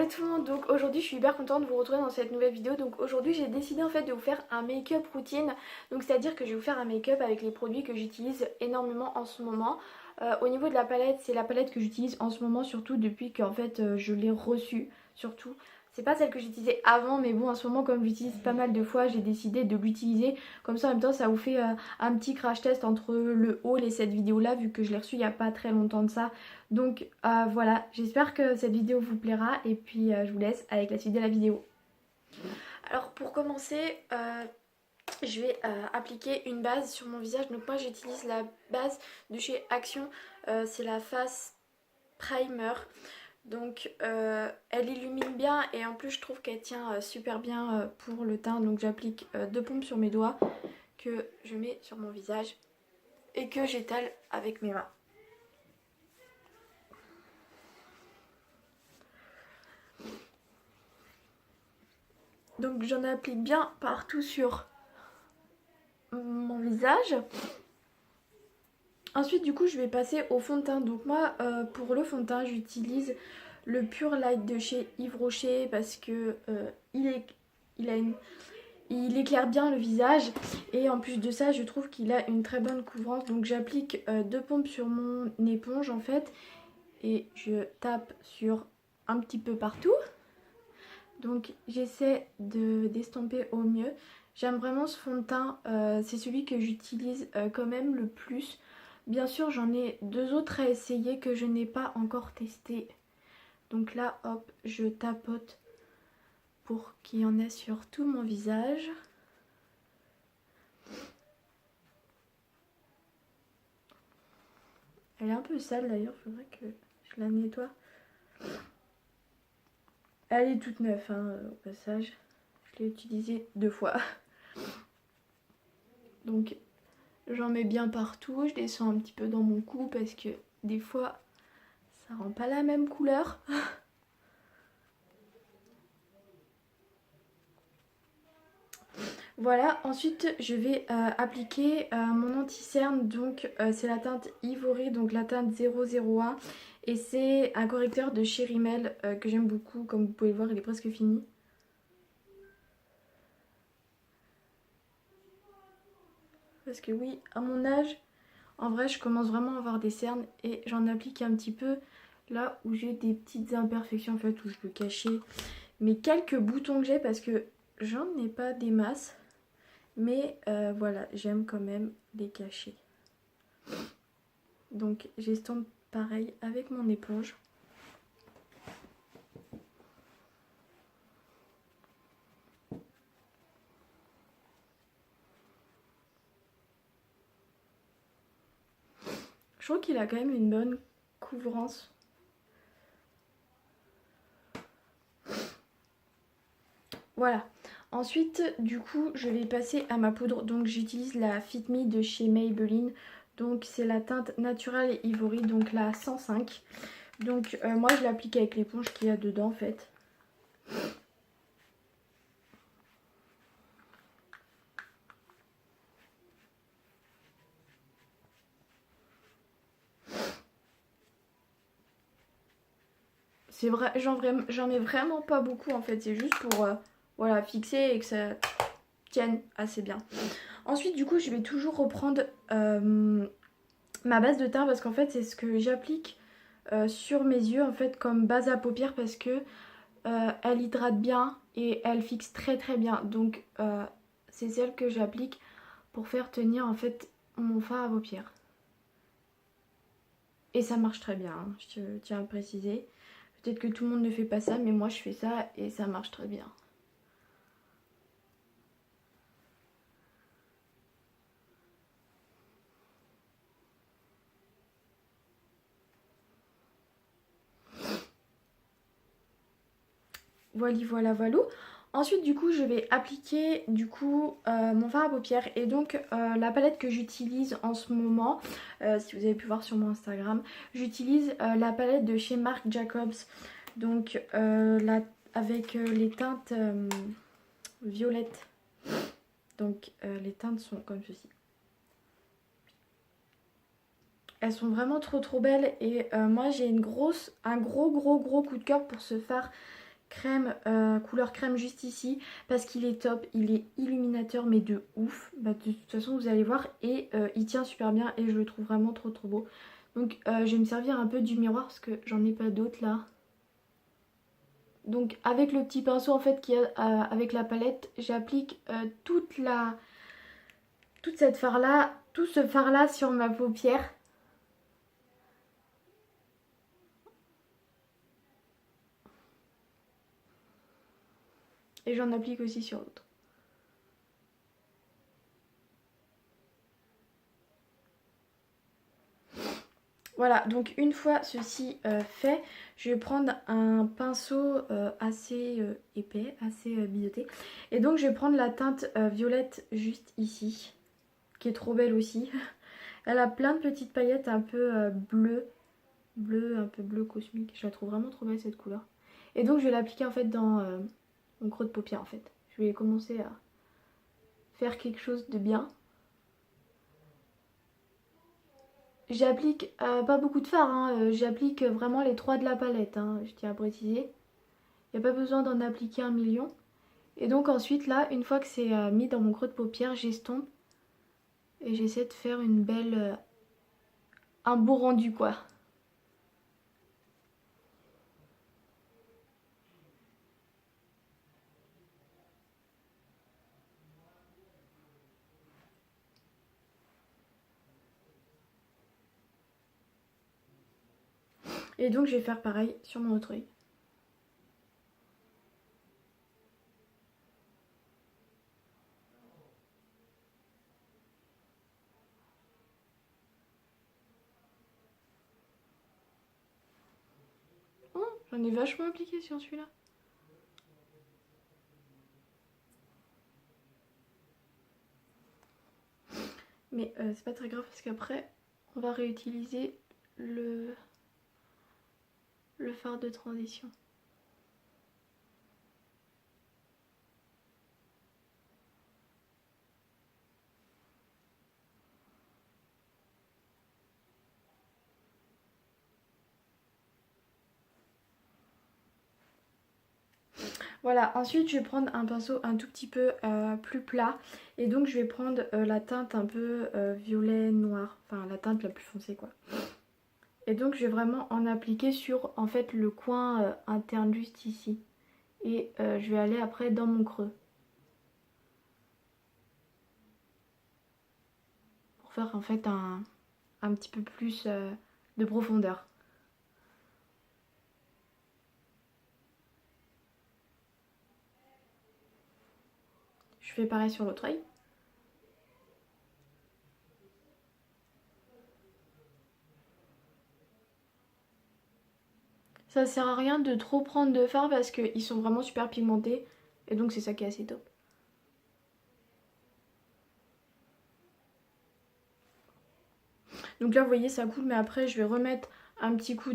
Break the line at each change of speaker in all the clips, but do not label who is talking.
Salut tout le monde, donc aujourd'hui je suis hyper contente de vous retrouver dans cette nouvelle vidéo. Donc aujourd'hui j'ai décidé en fait de vous faire un make-up routine. Donc c'est à dire que je vais vous faire un make-up avec les produits que j'utilise énormément en ce moment. Au niveau de la palette, c'est la palette que j'utilise en ce moment, surtout depuis qu'en fait je l'ai reçue. Surtout, c'est pas celle que j'utilisais avant, mais bon en ce moment comme j'utilise pas mal de fois, j'ai décidé de l'utiliser. Comme ça en même temps ça vous fait un petit crash test entre le haul et cette vidéo là, vu que je l'ai reçue il y a pas très longtemps de ça. Donc voilà, j'espère que cette vidéo vous plaira et puis je vous laisse avec la suite de la vidéo. Alors pour commencer, je vais appliquer une base sur mon visage. Donc moi j'utilise la base de chez Action, c'est la Face Primer. Donc elle illumine bien et en plus je trouve qu'elle tient super bien pour le teint. Donc j'applique deux pompes sur mes doigts que je mets sur mon visage et que j'étale avec mes mains. Donc j'en applique bien partout sur mon visage. Ensuite du coup je vais passer au fond de teint. Donc moi pour le fond de teint j'utilise le Pure Light de chez Yves Rocher parce que il éclaire bien le visage et en plus de ça je trouve qu'il a une très bonne couvrance. Donc j'applique deux pompes sur mon éponge en fait et je tape sur un petit peu partout. Donc j'essaie d'estomper au mieux. J'aime vraiment ce fond de teint, c'est celui que j'utilise quand même le plus. Bien sûr j'en ai deux autres à essayer que je n'ai pas encore testé. Donc là hop je tapote pour qu'il y en ait sur tout mon visage. Elle est un peu sale d'ailleurs, il faudrait que je la nettoie. Elle est toute neuve hein, au passage. Je l'ai utilisée 2 fois. Donc j'en mets bien partout, je les sens un petit peu dans mon cou parce que des fois ça rend pas la même couleur. Voilà, ensuite je vais appliquer mon anti-cerne, donc c'est la teinte Ivory, donc la teinte 001 et c'est un correcteur de chez Rimmel que j'aime beaucoup, comme vous pouvez le voir il est presque fini. Parce que oui, à mon âge, en vrai je commence vraiment à avoir des cernes et j'en applique un petit peu là où j'ai des petites imperfections en fait, où je peux cacher mes quelques boutons que j'ai parce que j'en ai pas des masses. Mais voilà, j'aime quand même les cacher. Donc j'estompe pareil avec mon éponge. Je trouve qu'il a quand même une bonne couvrance. Voilà. Ensuite, du coup, je vais passer à ma poudre. Donc j'utilise la Fit Me de chez Maybelline. Donc c'est la teinte Natural Ivory, donc la 105. Donc moi je l'applique avec l'éponge qu'il y a dedans en fait. C'est vrai, j'en mets vraiment pas beaucoup en fait. C'est juste pour voilà, fixer et que ça tienne assez bien. Ensuite du coup je vais toujours reprendre ma base de teint parce qu'en fait c'est ce que j'applique sur mes yeux en fait comme base à paupières parce que elle hydrate bien et elle fixe très très bien. Donc c'est celle que j'applique pour faire tenir en fait mon fard à paupières. Et ça marche très bien, hein, je tiens à le préciser. Peut-être que tout le monde ne fait pas ça mais moi je fais ça et ça marche très bien. Voilà. Ensuite du coup je vais appliquer du coup mon fard à paupières et donc la palette que j'utilise en ce moment, si vous avez pu voir sur mon Instagram, j'utilise la palette de chez Marc Jacobs, donc avec les teintes violettes, donc les teintes sont comme ceci. Elles sont vraiment trop belles et moi j'ai un gros coup de cœur pour ce fard crème, couleur crème juste ici parce qu'il est top, il est illuminateur mais de ouf. Bah, de toute façon vous allez voir et il tient super bien et je le trouve vraiment trop beau. Donc je vais me servir un peu du miroir parce que j'en ai pas d'autres là. Donc avec le petit pinceau en fait qu'il y a avec la palette, j'applique toute cette fard là, tout ce fard là sur ma paupière. Et j'en applique aussi sur l'autre. Voilà, donc une fois ceci fait, je vais prendre un pinceau assez épais, assez biseauté. Et donc je vais prendre la teinte violette juste ici, qui est trop belle aussi. Elle a plein de petites paillettes un peu un peu bleu cosmique. Je la trouve vraiment trop belle cette couleur. Et donc je vais l'appliquer en fait dans mon creux de paupière en fait. Je vais commencer à faire quelque chose de bien. J'applique pas beaucoup de fard, hein, j'applique vraiment les 3 de la palette, hein, je tiens à préciser. Il n'y a pas besoin d'en appliquer 1 million. Et donc ensuite là, une fois que c'est mis dans mon creux de paupière, j'estompe. Et j'essaie de faire une belle... un beau rendu quoi. Et donc je vais faire pareil sur mon autre œil. Oh, j'en ai vachement appliqué sur celui-là. Mais c'est pas très grave parce qu'après, on va réutiliser le fard de transition. Voilà, ensuite je vais prendre un pinceau un tout petit peu plus plat. Et donc je vais prendre la teinte un peu violet noir. Enfin la teinte la plus foncée quoi. Et donc je vais vraiment en appliquer sur en fait le coin interne juste ici. Et je vais aller après dans mon creux. Pour faire en fait un petit peu plus de profondeur. Je fais pareil sur l'autre œil. Ça sert à rien de trop prendre de fard parce qu'ils sont vraiment super pigmentés. Et donc c'est ça qui est assez top. Donc là vous voyez ça coule mais après je vais remettre un petit coup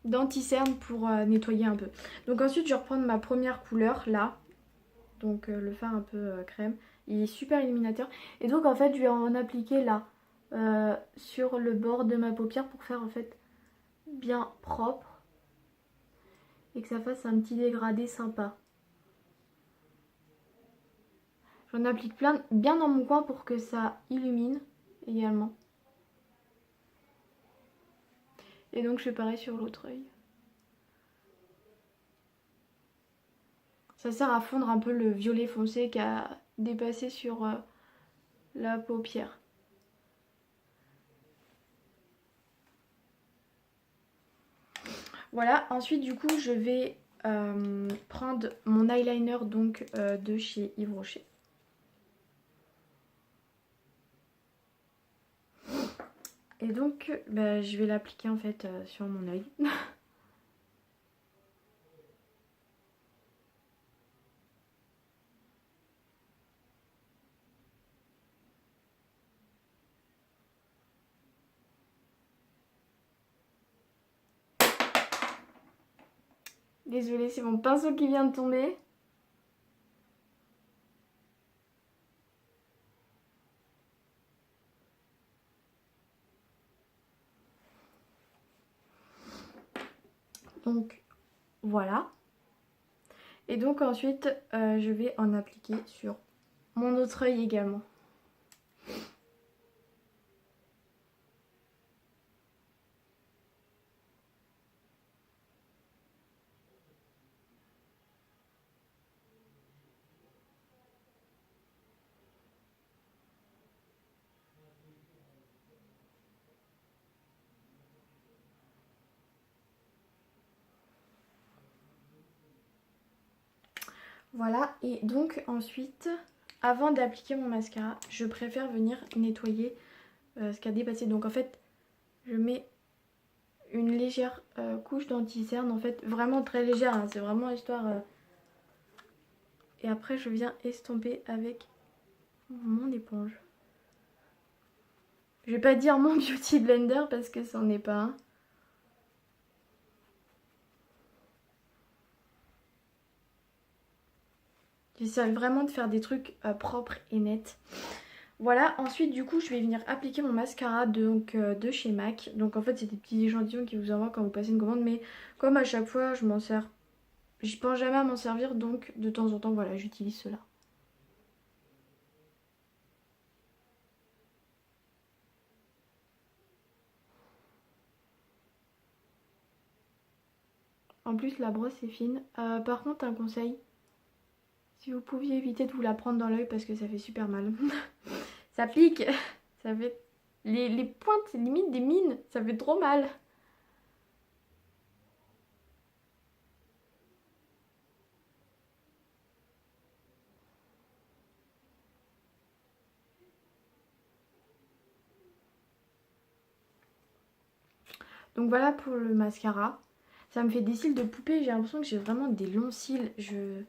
d'anti-cerne pour nettoyer un peu. Donc ensuite je vais reprendre ma première couleur là. Donc le fard un peu crème. Il est super illuminateur. Et donc en fait je vais en appliquer là. Sur le bord de ma paupière pour faire en fait bien propre. Et que ça fasse un petit dégradé sympa. J'en applique plein bien dans mon coin pour que ça illumine également. Et donc je fais pareil sur l'autre œil. Ça sert à fondre un peu le violet foncé qui a dépassé sur la paupière. Voilà, ensuite du coup je vais prendre mon eyeliner donc de chez Yves Rocher. Et donc bah, je vais l'appliquer en fait sur mon œil. Désolée, c'est mon pinceau qui vient de tomber. Donc voilà. Et donc ensuite je vais en appliquer sur mon autre œil également. Voilà, et donc ensuite, avant d'appliquer mon mascara, je préfère venir nettoyer ce qui a dépassé. Donc en fait, je mets une légère couche d'anti-cerne, en fait, vraiment très légère, hein, c'est vraiment histoire... Et après, je viens estomper avec mon éponge. Je vais pas dire mon beauty blender parce que c'en est pas un. J'essaie vraiment de faire des trucs propres et nets. Voilà, ensuite du coup je vais venir appliquer mon mascara de chez MAC. Donc en fait c'est des petits échantillons qui vous envoient quand vous passez une commande. Mais comme à chaque fois je m'en sers, je pense jamais à m'en servir. Donc de temps en temps voilà j'utilise cela. En plus la brosse est fine. Par contre un conseil, si vous pouviez éviter de vous la prendre dans l'œil parce que ça fait super mal. Ça pique, ça fait... Les pointes c'est limite des mines, ça fait trop mal. Donc voilà pour le mascara. Ça me fait des cils de poupée, j'ai l'impression que j'ai vraiment des longs cils. Je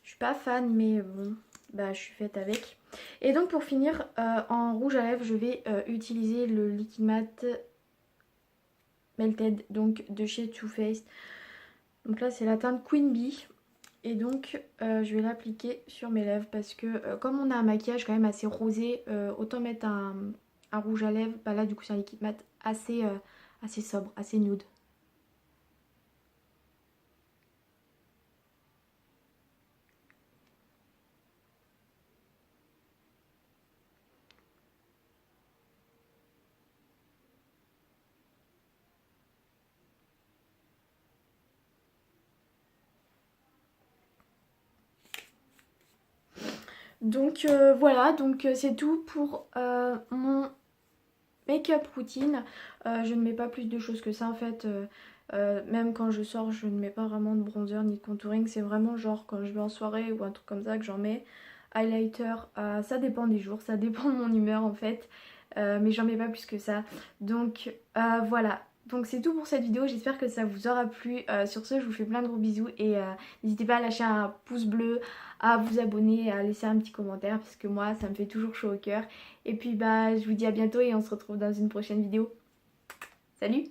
suis pas fan mais bon, bah je suis faite avec. Et donc pour finir, en rouge à lèvres, je vais utiliser le Liquid Matte Melted donc de chez Too Faced. Donc là c'est la teinte Queen Bee. Et donc je vais l'appliquer sur mes lèvres parce que comme on a un maquillage quand même assez rosé, autant mettre un rouge à lèvres. Bah là du coup c'est un liquide mat assez sobre, assez nude. Donc voilà, donc c'est tout pour mon make-up routine. Je ne mets pas plus de choses que ça en fait. Même quand je sors, je ne mets pas vraiment de bronzer ni de contouring. C'est vraiment genre quand je vais en soirée ou un truc comme ça que j'en mets. Highlighter, ça dépend des jours, ça dépend de mon humeur en fait. Mais j'en mets pas plus que ça. Donc voilà. Donc c'est tout pour cette vidéo, j'espère que ça vous aura plu. Sur ce, je vous fais plein de gros bisous et n'hésitez pas à lâcher un pouce bleu, à vous abonner, à laisser un petit commentaire parce que moi ça me fait toujours chaud au cœur. Et puis bah je vous dis à bientôt et on se retrouve dans une prochaine vidéo. Salut!